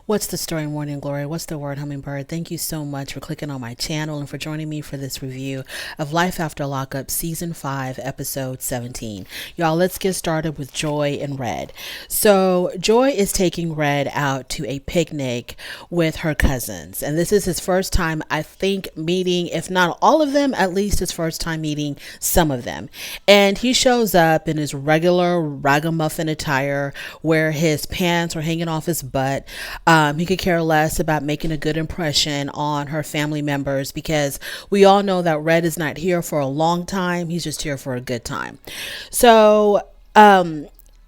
What's the story, Morning Glory? What's the word, Hummingbird? Thank you so much for clicking on my channel and for joining me for this review of Life After Lockup Season 5, Episode 17. Y'all, let's get started with Joy and Red. So, Joy is taking Red out to a picnic with her cousins. And this is his first time, I think, meeting, if not all of them, at least his first time meeting some of them. And he shows up in his regular ragamuffin attire where his pants are hanging off his butt. He could care less about making a good impression on her family members because we all know that Red is not here for a long time. He's just here for a good time. So,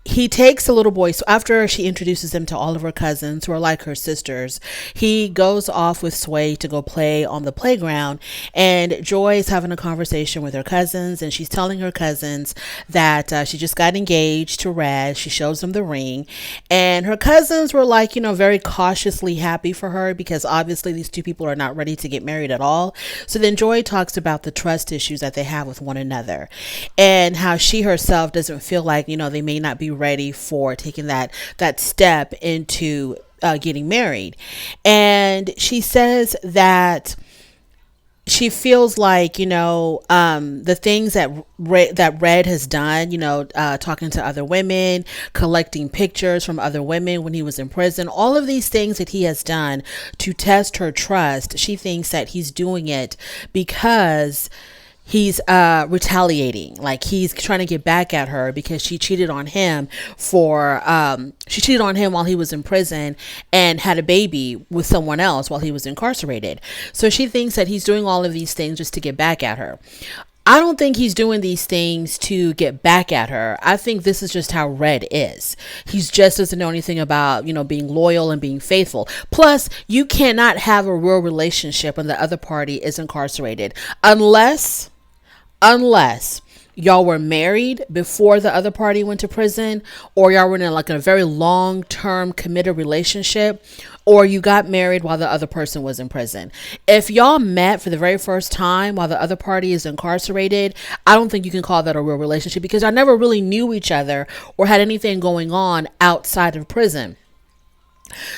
he takes a little boy. So after she introduces him to all of her cousins who are like her sisters, he goes off with Sway to go play on the playground. And Joy is having a conversation with her cousins, and she's telling her cousins that she just got engaged to Red. She shows them the ring, and her cousins were like, very cautiously happy for her because obviously these two people are not ready to get married at all. So then Joy talks about the trust issues that they have with one another and how she herself doesn't feel like, they may not be ready for taking that step into getting married. And she says that she feels like, the things that Red has done, talking to other women, collecting pictures from other women when he was in prison, all of these things that he has done to test her trust, she thinks that he's doing it because he's retaliating, like he's trying to get back at her because she cheated on him while he was in prison and had a baby with someone else while he was incarcerated. So she thinks that he's doing all of these things just to get back at her. I don't think he's doing these things to get back at her. I think this is just how Red is. He's just doesn't know anything about, being loyal and being faithful. Plus, you cannot have a real relationship when the other party is incarcerated unless y'all were married before the other party went to prison, or y'all were in a very long-term committed relationship, or you got married while the other person was in prison. If y'all met for the very first time while the other party is incarcerated, I don't think you can call that a real relationship because y'all never really knew each other or had anything going on outside of prison.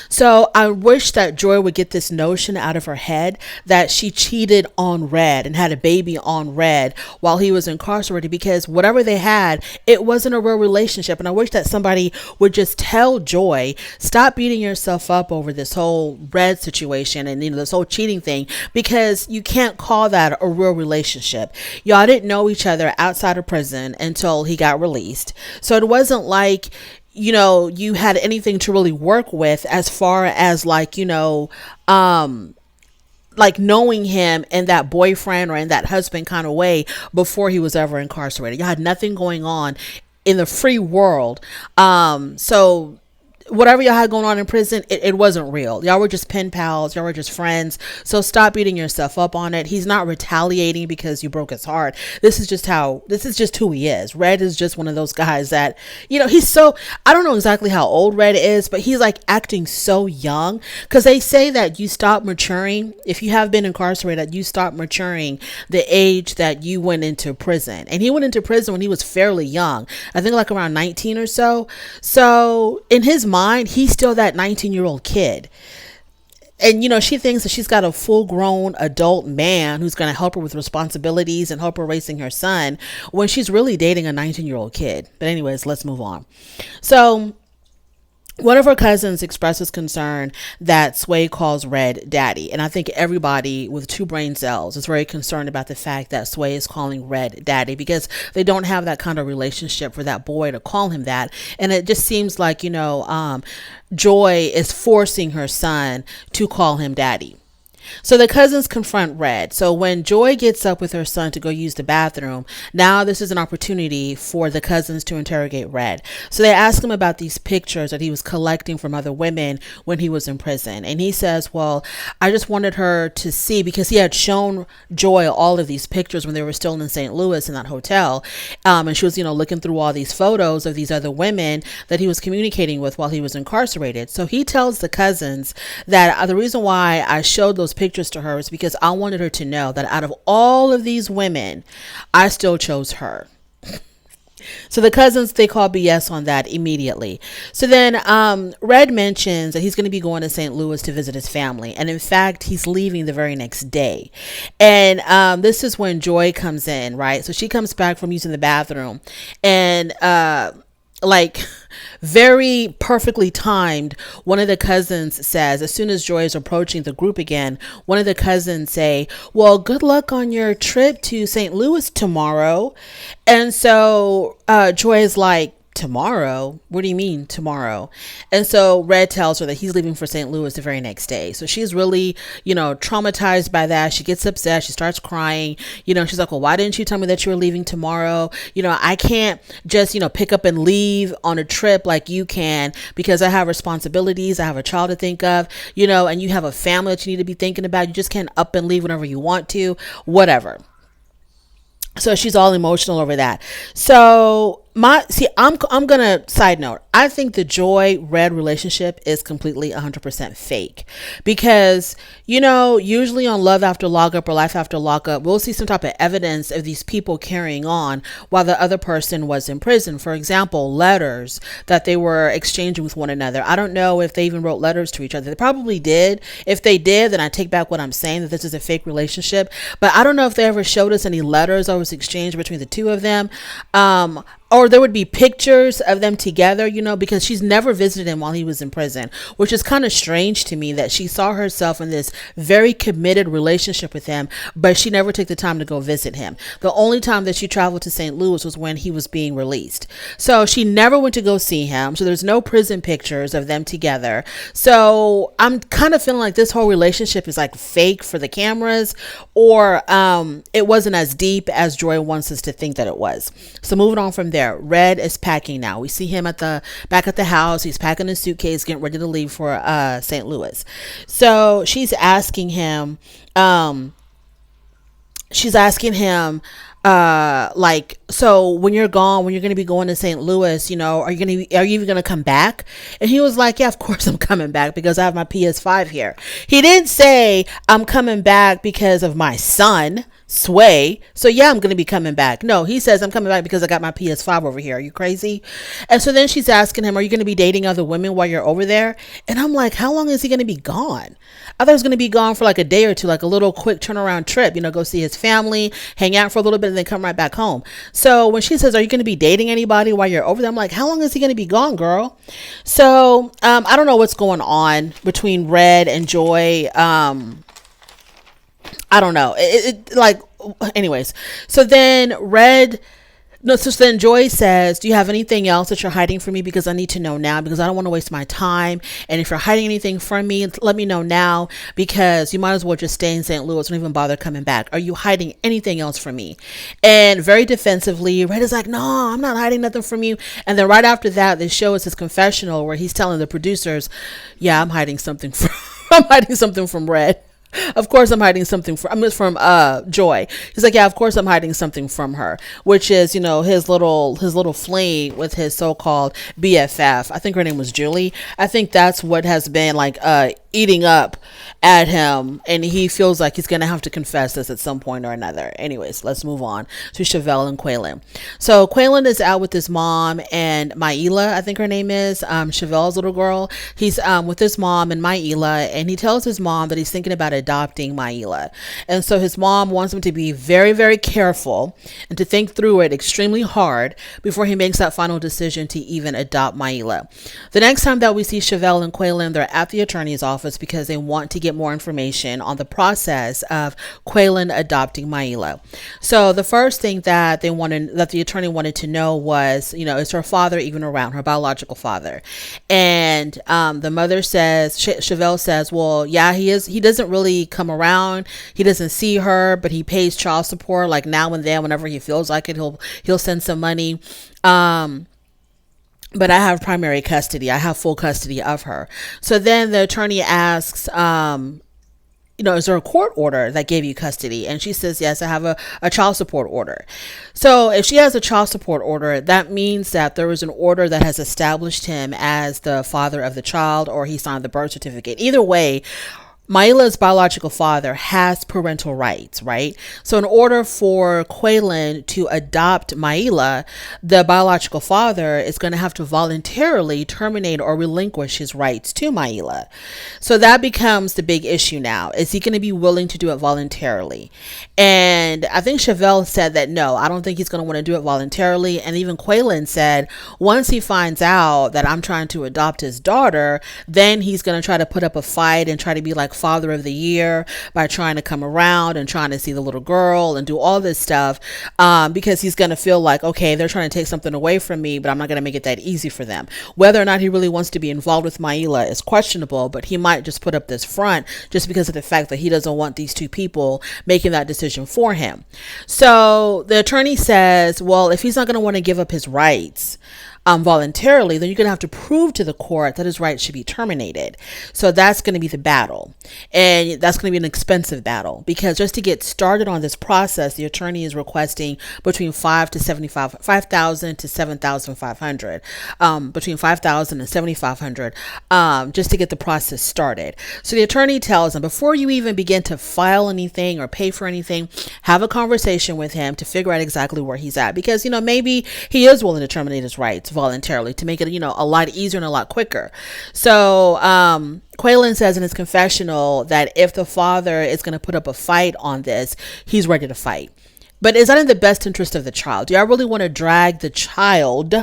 So I wish that Joy would get this notion out of her head that she cheated on Red and had a baby on Red while he was incarcerated, because whatever they had, it wasn't a real relationship. And I wish that somebody would just tell Joy, stop beating yourself up over this whole Red situation and this whole cheating thing, because you can't call that a real relationship. Y'all didn't know each other outside of prison until he got released. So it wasn't like you had anything to really work with as far as like knowing him in that boyfriend or in that husband kind of way before he was ever incarcerated. You had nothing going on in the free world. So whatever y'all had going on in prison, it wasn't real. Y'all were just pen pals. Y'all were just friends. So stop beating yourself up on it. He's not retaliating because you broke his heart. This is just who he is. Red is just one of those guys that, he's so, I don't know exactly how old Red is, but he's like acting so young, because they say that you stop maturing. If you have been incarcerated, you stop maturing the age that you went into prison. And he went into prison when he was fairly young. I think like around 19 or so. So in his mind, he's still that 19-year-old kid. And, she thinks that she's got a full-grown adult man who's going to help her with responsibilities and help her raising her son when she's really dating a 19-year-old kid. But anyways, let's move on. So one of her cousins expresses concern that Sway calls Red daddy. And I think everybody with two brain cells is very concerned about the fact that Sway is calling Red daddy, because they don't have that kind of relationship for that boy to call him that. And it just seems like, Joy is forcing her son to call him daddy. So the cousins confront Red. So when Joy gets up with her son to go use the bathroom, now this is an opportunity for the cousins to interrogate Red. So they ask him about these pictures that he was collecting from other women when he was in prison. And he says, well, I just wanted her to see, because he had shown Joy all of these pictures when they were still in St. Louis in that hotel. And she was, looking through all these photos of these other women that he was communicating with while he was incarcerated. So he tells the cousins that the reason why I showed those pictures to her is because I wanted her to know that out of all of these women, I still chose her. So the cousins, they call BS on that immediately. So then Red mentions that he's going to be going to St. Louis to visit his family. And in fact, he's leaving the very next day. And this is when Joy comes in, right? So she comes back from using the bathroom and like very perfectly timed, one of the cousins says, as soon as Joy is approaching the group again, one of the cousins say, well, good luck on your trip to St. Louis tomorrow. And so Joy is like, tomorrow? What do you mean tomorrow? And so Red tells her that he's leaving for St. Louis the very next day. So she's really, traumatized by that. She gets upset. She starts crying. She's like, well, why didn't you tell me that you were leaving tomorrow? I can't just, pick up and leave on a trip like you can, because I have responsibilities. I have a child to think of, and you have a family that you need to be thinking about. You just can't up and leave whenever you want to, whatever. So she's all emotional over that. So I'm gonna side note. I think the Joy Red relationship is completely 100% fake, because usually on Love After Lockup or Life After Lockup, we'll see some type of evidence of these people carrying on while the other person was in prison. For example, letters that they were exchanging with one another. I don't know if they even wrote letters to each other. They probably did. If they did, then I take back what I'm saying, that this is a fake relationship. But I don't know if they ever showed us any letters that was exchanged between the two of them. Or there would be pictures of them together, because she's never visited him while he was in prison, which is kind of strange to me, that she saw herself in this very committed relationship with him, but she never took the time to go visit him. The only time that she traveled to St. Louis was when he was being released. So she never went to go see him. So there's no prison pictures of them together. So I'm kind of feeling like this whole relationship is like fake for the cameras, or it wasn't as deep as Joy wants us to think that it was. So moving on from there. Red is packing now. We see him back at the house. He's packing his suitcase, getting ready to leave for St. Louis. So she's asking him, like, so when you're gone, when you're going to be going to St. Louis, are you even going to come back? And he was like, yeah, of course I'm coming back, because I have my PS5 here. He didn't say I'm coming back because of my son, Sway. So yeah, I'm going to be coming back. No, he says I'm coming back because I got my PS5 over here. Are you crazy? And so then she's asking him, are you going to be dating other women while you're over there? And I'm like, how long is he going to be gone? I thought he was going to be gone for like a day or two, like a little quick turnaround trip, go see his family, hang out for a little bit, and then come right back home. So when she says, are you going to be dating anybody while you're over there? I'm like, how long is he going to be gone, girl? So I don't know what's going on between Red and Joy. I don't know. Anyways. So then then Joy says, do you have anything else that you're hiding from me? Because I need to know now, because I don't want to waste my time. And if you're hiding anything from me, let me know now, because you might as well just stay in St. Louis. Don't even bother coming back. Are you hiding anything else from me? And very defensively, Red is like, no, I'm not hiding nothing from you. And then right after that, they show us his confessional where he's telling the producers, yeah, I'm hiding something from Red. Of course I'm hiding something from Joy. He's like, yeah, of course I'm hiding something from her, which is, his little fling with his so-called BFF. I think her name was Julie. I think that's what has been like eating up at him, and he feels like he's gonna have to confess this at some point or another. Anyways, let's move on to Chevelle and Quaylin. So Quaylin is out with his mom and Maila, I think her name is, Chevelle's little girl. He's with his mom and Maila, and he tells his mom that he's thinking about adopting Maila. And so his mom wants him to be very, very careful and to think through it extremely hard before he makes that final decision to even adopt Maila. The next time that we see Chevelle and Quaylin, they're at the attorney's office because they want to get more information on the process of Quaylin adopting Maila. So the first thing that the attorney wanted to know was, is her father even around, her biological father? And the mother says, Chevelle says, well, yeah, he is. He doesn't really come around. He doesn't see her, but he pays child support like now and then whenever he feels like it. He'll send some money. But I have primary custody. I have full custody of her. So then the attorney asks, is there a court order that gave you custody? And she says, yes, I have a child support order. So if she has a child support order, that means that there was an order that has established him as the father of the child, or he signed the birth certificate. Either way, Maila's biological father has parental rights, right? So in order for Quaylen to adopt Maila, the biological father is going to have to voluntarily terminate or relinquish his rights to Maila. So that becomes the big issue now. Is he going to be willing to do it voluntarily? And I think Chevelle said that no, I don't think he's going to want to do it voluntarily. And even Quaylen said once he finds out that I'm trying to adopt his daughter, then he's going to try to put up a fight and try to be like father of the year by trying to come around and trying to see the little girl and do all this stuff, because he's going to feel like, okay, they're trying to take something away from me, but I'm not going to make it that easy for them. Whether or not he really wants to be involved with Maila is questionable, but he might just put up this front just because of the fact that he doesn't want these two people making that decision for him. So the attorney says, well, if he's not going to want to give up his rights voluntarily, then you're going to have to prove to the court that his rights should be terminated. So that's going to be the battle. And that's going to be an expensive battle, because just to get started on this process, the attorney is requesting between $5,000 to $7,500, between $5,000 and $7,500, just to get the process started. So the attorney tells him, before you even begin to file anything or pay for anything, have a conversation with him to figure out exactly where he's at, because, maybe he is willing to terminate his rights voluntarily to make it, a lot easier and a lot quicker. So, Quaylen says in his confessional that if the father is going to put up a fight on this, he's ready to fight. But is that in the best interest of the child? Do I really want to drag the child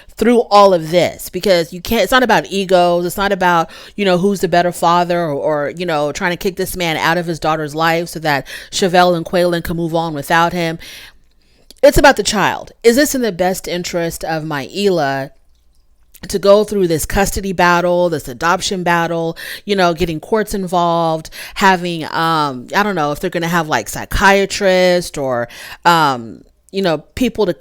through all of this? Because you can't, it's not about egos. It's not about, who's the better father, or trying to kick this man out of his daughter's life so that Chevelle and Quaylen can move on without him. It's about the child. Is this in the best interest of Maila to go through this custody battle, this adoption battle, getting courts involved, having, I don't know if they're going to have like psychiatrists or,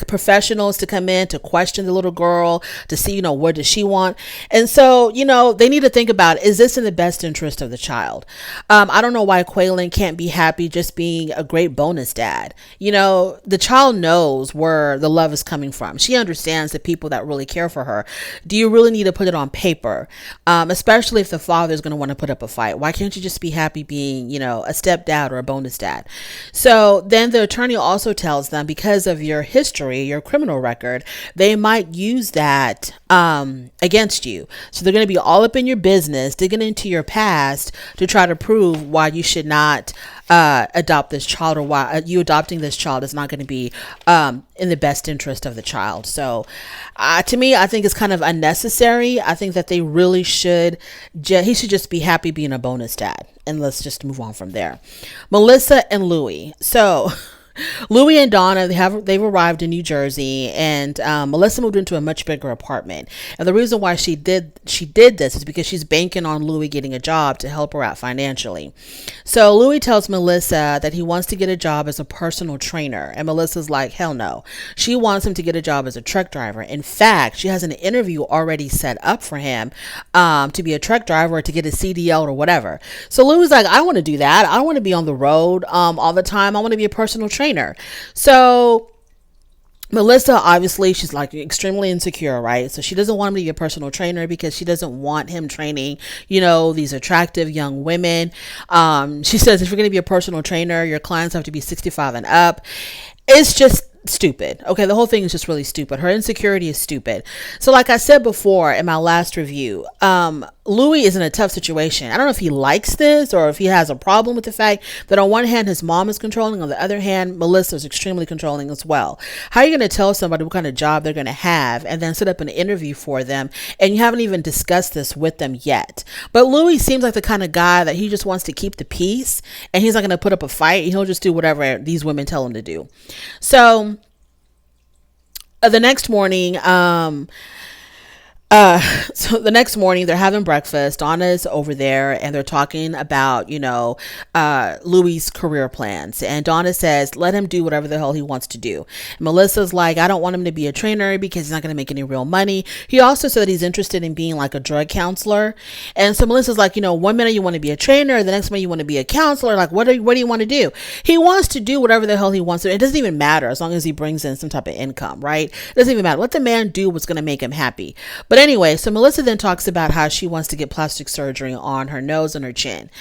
professionals to come in to question the little girl to see, what does she want? And so, they need to think about, is this in the best interest of the child? I don't know why Quaylen can't be happy just being a great bonus dad. The child knows where the love is coming from. She understands the people that really care for her. Do you really need to put it on paper? Especially if the father is going to want to put up a fight. Why can't you just be happy being, a stepdad or a bonus dad? So then the attorney also tells them, because of your history, your criminal record, they might use that against you. So they're going to be all up in your business, digging into your past to try to prove why you should not adopt this child, or why you adopting this child is not going to be in the best interest of the child. So to me, I think it's kind of unnecessary. I think that they really should, he should just be happy being a bonus dad. And let's just move on from there. Melissa and Louie. So Louie and Donna, they've arrived in New Jersey, and Melissa moved into a much bigger apartment. And the reason why she did this is because she's banking on Louie getting a job to help her out financially. So Louie tells Melissa that he wants to get a job as a personal trainer, and Melissa's like, hell no. She wants him to get a job as a truck driver. In fact, she has an interview already set up for him to be a truck driver, or to get a CDL or whatever. So Louie's like, I want to do that. I don't want to be on the road all the time. I want to be a personal trainer. So Melissa, obviously, she's like extremely insecure, right? So she doesn't want him to be a personal trainer because she doesn't want him training, these attractive young women. She says, if you're going to be a personal trainer, your clients have to be 65 and up. It's just stupid. Okay, the whole thing is just really stupid. Her insecurity is stupid. So like I said before in my last review, Louie is in a tough situation. I don't know if he likes this or if he has a problem with the fact that on one hand his mom is controlling, on the other hand Melissa is extremely controlling as well. How are you going to tell somebody what kind of job they're going to have and then set up an interview for them, and you haven't even discussed this with them yet? But Louie seems like the kind of guy that he just wants to keep the peace, and he's not going to put up a fight. He'll just do whatever these women tell him to do. So the next morning, they're having breakfast. Donna's over there and they're talking about, Louie's career plans. And Donna says, let him do whatever the hell he wants to do. And Melissa's like, I don't want him to be a trainer because he's not going to make any real money. He also said that he's interested in being like a drug counselor. And so Melissa's like, 1 minute you want to be a trainer, the next minute you want to be a counselor. Like, what do you want to do? He wants to do whatever the hell he wants to. It doesn't even matter as long as he brings in some type of income, right? It doesn't even matter. Let the man do what's going to make him happy. But anyway, so Melissa then talks about how she wants to get plastic surgery on her nose and her chin.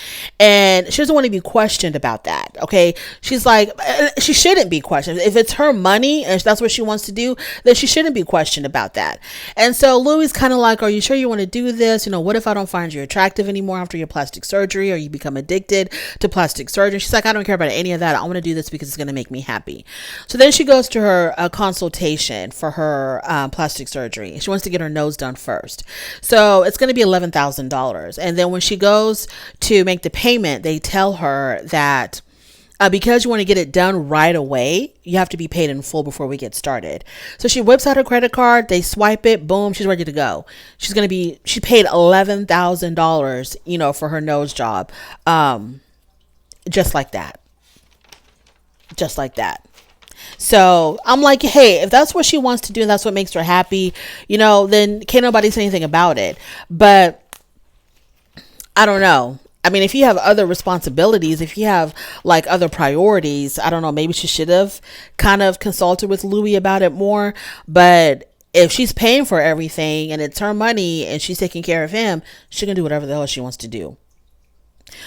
And she doesn't want to be questioned about that. Okay. She's like, she shouldn't be questioned. If it's her money and that's what she wants to do, then she shouldn't be questioned about that. And so Louie's kind of like, are you sure you want to do this? What if I don't find you attractive anymore after your plastic surgery, or you become addicted to plastic surgery? She's like, I don't care about any of that. I want to do this because it's going to make me happy. So then she goes to her consultation for her plastic surgery. She wants to get her nose done first. So it's going to be $11,000. And then when she goes to make the payment, they tell her that because you want to get it done right away, you have to be paid in full before we get started. So she whips out her credit card, they swipe it, boom, she's ready to go. She paid $11,000, for her nose job. Just like that. Just like that. So I'm like, hey, if that's what she wants to do and that's what makes her happy, then can't nobody say anything about it. But I don't know. I mean, if you have other responsibilities, if you have like other priorities, I don't know, maybe she should have kind of consulted with Louie about it more. But if she's paying for everything and it's her money and she's taking care of him, she can do whatever the hell she wants to do.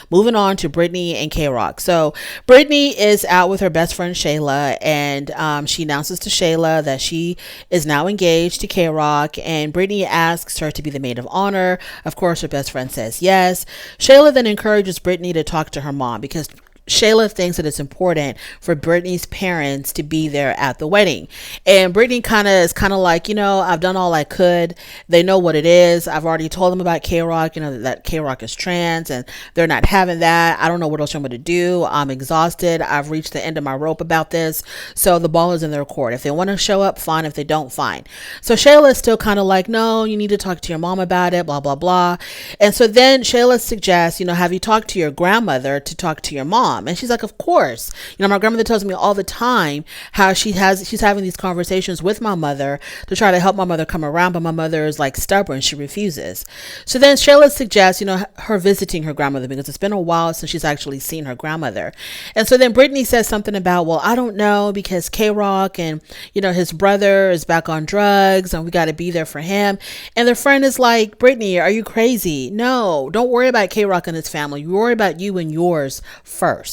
Moving on to Britney and Krock. So Britney is out with her best friend Shayla, and she announces to Shayla that she is now engaged to Krock, and Britney asks her to be the maid of honor. Of course, her best friend says yes. Shayla then encourages Britney to talk to her mom because Shayla thinks that it's important for Britney's parents to be there at the wedding. And Britney is kind of like, I've done all I could. They know what it is. I've already told them about Krock, that Krock is trans and they're not having that. I don't know what else I'm going to do. I'm exhausted. I've reached the end of my rope about this. So the ball is in their court. If they want to show up, fine. If they don't, fine. So Shayla is still kind of like, no, you need to talk to your mom about it, blah, blah, blah. And so then Shayla suggests, have you talked to your grandmother to talk to your mom? And she's like, of course. My grandmother tells me all the time how she's having these conversations with my mother to try to help my mother come around, but my mother is like stubborn. She refuses. So then Shayla suggests, her visiting her grandmother because it's been a while since she's actually seen her grandmother. And so then Britney says something about, well, I don't know because Krock and, his brother is back on drugs and we got to be there for him. And their friend is like, Britney, are you crazy? No, don't worry about Krock and his family. You worry about you and yours first.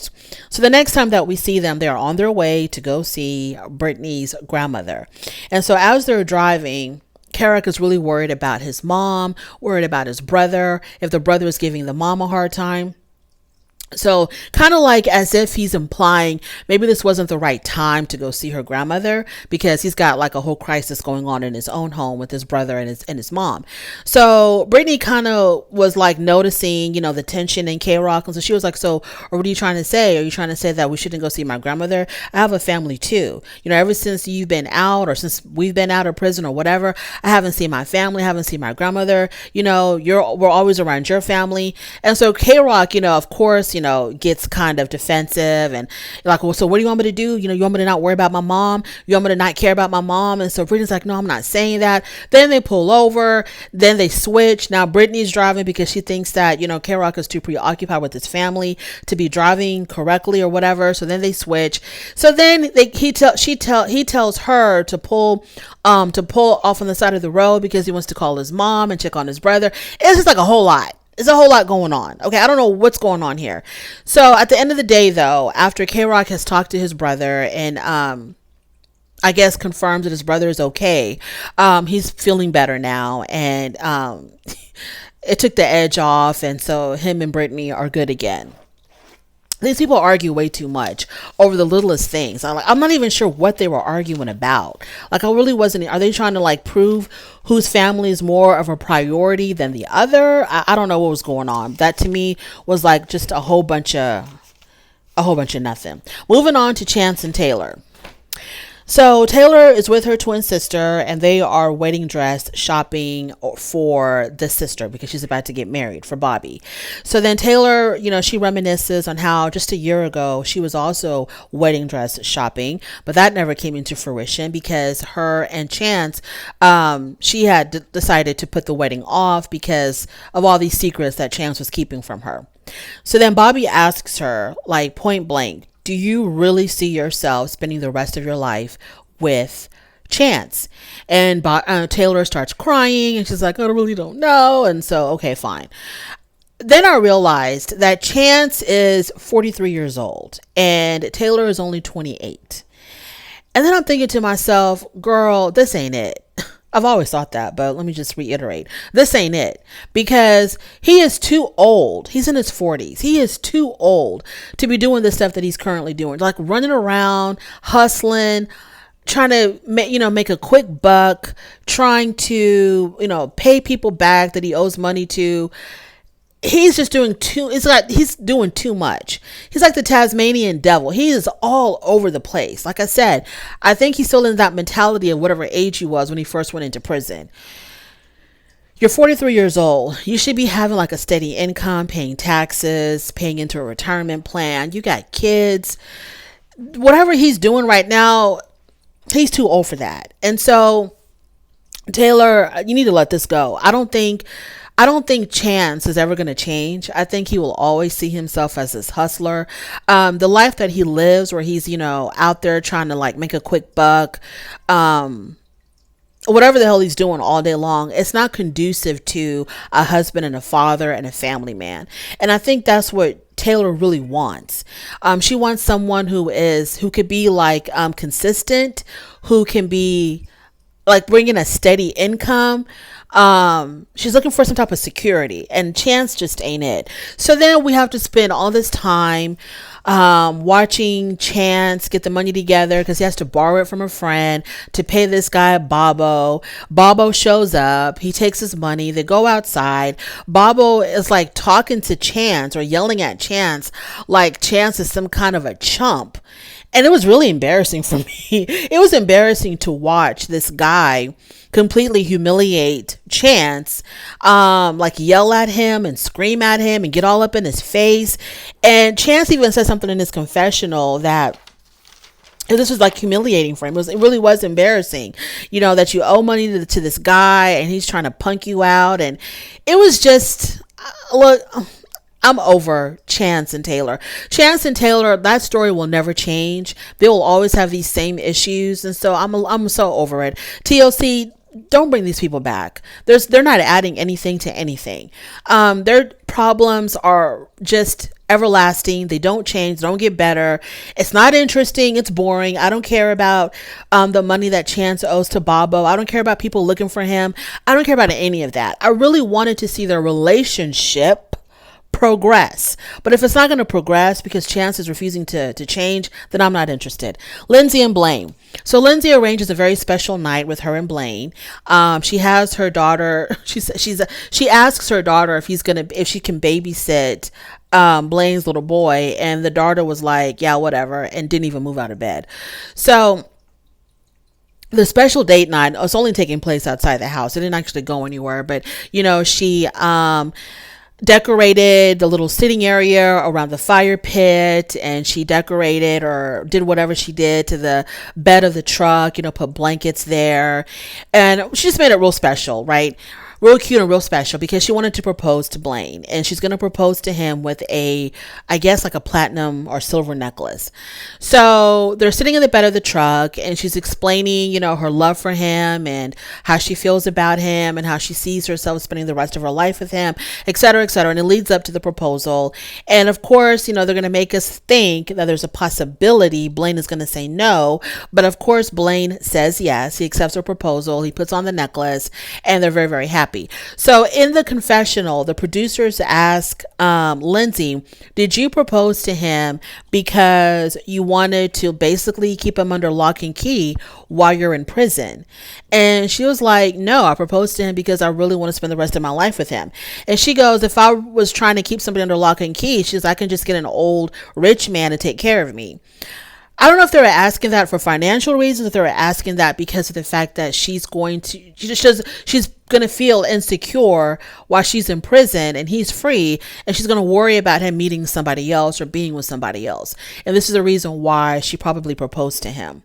So the next time that we see them, they're on their way to go see Britney's grandmother. And so as they're driving, Krock is really worried about his mom, worried about his brother, if the brother is giving the mom a hard time. So kind of like as if he's implying maybe this wasn't the right time to go see her grandmother because he's got like a whole crisis going on in his own home with his brother and his mom. So Britney kind of was like noticing, the tension in Krock. And so she was like, so, or what are you trying to say? Are you trying to say that we shouldn't go see my grandmother? I have a family too. Ever since you've been out or since we've been out of prison or whatever, I haven't seen my family, I haven't seen my grandmother. We're always around your family. And so Krock, of course, gets kind of defensive and like, well, so what do you want me to do? You want me to not worry about my mom? You want me to not care about my mom? And so Britney's like, no, I'm not saying that. Then they pull over, then they switch. Now Britney's driving because she thinks that, Krock is too preoccupied with his family to be driving correctly or whatever. So then they switch. So then he tells her to pull off on the side of the road because he wants to call his mom and check on his brother. It's just like a whole lot. There's a whole lot going on. Okay, I don't know what's going on here. So at the end of the day, though, after Krock has talked to his brother and I guess confirms that his brother is okay, he's feeling better now, and it took the edge off, and so him and Britney are good again. These people argue way too much over the littlest things. I'm not even sure what they were arguing about. Like, I really wasn't. Are they trying to like prove whose family is more of a priority than the other? I don't know what was going on. That to me was like just a whole bunch of nothing. Moving on to Chance and Taylor. So Taylor is with her twin sister and they are wedding dress shopping for the sister because she's about to get married, for Bobby. So then Taylor, she reminisces on how just a year ago she was also wedding dress shopping, but that never came into fruition because her and Chance, she had decided to put the wedding off because of all these secrets that Chance was keeping from her. So then Bobby asks her, like, point blank, do you really see yourself spending the rest of your life with Chance. And Taylor starts crying and she's like, I really don't know. And so, okay, fine. Then I realized that Chance is 43 years old and Taylor is only 28. And then I'm thinking to myself, girl, this ain't it. I've always thought that, but let me just reiterate. This ain't it, because he is too old. He's in his 40s. He is too old to be doing the stuff that he's currently doing, like running around, hustling, trying to make a quick buck, trying to, pay people back that he owes money to. He's just doing he's doing too much. He's like the Tasmanian devil. He is all over the place. Like I said, I think he's still in that mentality of whatever age he was when he first went into prison. You're 43 years old. You should be having like a steady income, paying taxes, paying into a retirement plan. You got kids. Whatever he's doing right now, he's too old for that. And so, Taylor, you need to let this go. I don't think Chance is ever going to change. I think he will always see himself as this hustler. The life that he lives, where he's, out there trying to like make a quick buck, whatever the hell he's doing all day long, it's not conducive to a husband and a father and a family man. And I think that's what Taylor really wants. She wants someone who could be like consistent, who can be like bringing a steady income. She's looking for some type of security, and Chance just ain't it. So then we have to spend all this time watching Chance get the money together, because he has to borrow it from a friend to pay this guy Bobo. Bobo shows up, he takes his money, they go outside. Bobo is like talking to Chance or yelling at Chance like Chance is some kind of a chump. And it was really embarrassing for me. It was embarrassing to watch this guy completely humiliate Chance, like yell at him and scream at him and get all up in his face. And Chance even said something in his confessional that this was like humiliating for him. It really was embarrassing, that you owe money to this guy and he's trying to punk you out. And it was just, look, I'm over Chance and Taylor. Chance and Taylor, that story will never change. They will always have these same issues. And so I'm so over it. TLC, don't bring these people back. They're not adding anything to anything. Their problems are just everlasting. They don't change. They don't get better. It's not interesting. It's boring. I don't care about the money that Chance owes to Bobo. I don't care about people looking for him. I don't care about any of that. I really wanted to see their relationship progress, but if it's not going to progress because Chance is refusing to change, then I'm not interested. Lindsay and Blaine. So Lindsay arranges a very special night with her and Blaine. She has her daughter. She asks her daughter if she can babysit Blaine's little boy, and the daughter was like, yeah, whatever, and didn't even move out of bed. So the special date night was only taking place outside the house. It didn't actually go anywhere, but she decorated the little sitting area around the fire pit, and she decorated or did whatever she did to the bed of the truck, put blankets there, and she just made it real special, right? Real cute and real special, because she wanted to propose to Blaine, and she's going to propose to him with I guess like a platinum or silver necklace. So they're sitting in the bed of the truck, and she's explaining, her love for him and how she feels about him and how she sees herself spending the rest of her life with him, etc., etc. And it leads up to the proposal. And of course, they're going to make us think that there's a possibility Blaine is going to say no. But of course, Blaine says yes. He accepts her proposal. He puts on the necklace, and they're very, very happy. So in the confessional, the producers ask Lindsay, did you propose to him because you wanted to basically keep him under lock and key while you're in prison? And she was like, no, I proposed to him because I really want to spend the rest of my life with him. And she goes, if I was trying to keep somebody under lock and key, she's, I can just get an old rich man to take care of me. I don't know if they were asking that for financial reasons, if they were asking that because of the fact that she's going going to feel insecure while she's in prison and he's free, and she's going to worry about him meeting somebody else or being with somebody else. And this is the reason why she probably proposed to him,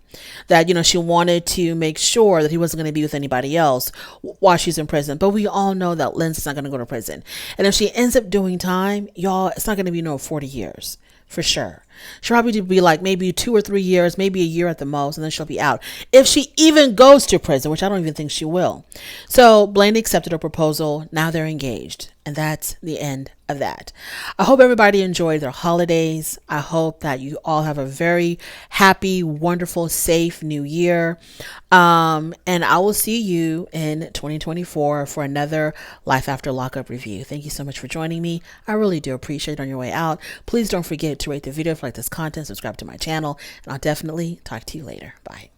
that, you know, she wanted to make sure that he wasn't going to be with anybody else while she's in prison. But we all know that Lindsay's not going to go to prison, and if she ends up doing time, y'all, it's not going to be no 40 years for sure. She'll probably be like maybe 2 or 3 years, maybe a year at the most, and then she'll be out, if she even goes to prison, which I don't even think she will. So Blaine accepted her proposal. Now they're engaged, and that's the end of that. I hope everybody enjoyed their holidays. I hope that you all have a very happy, wonderful, safe new year. And I will see you in 2024 for another Life After Lockup review. Thank you so much for joining me. I really do appreciate it on your way out. Please don't forget to rate the video if you like this content, subscribe to my channel, and I'll definitely talk to you later. Bye.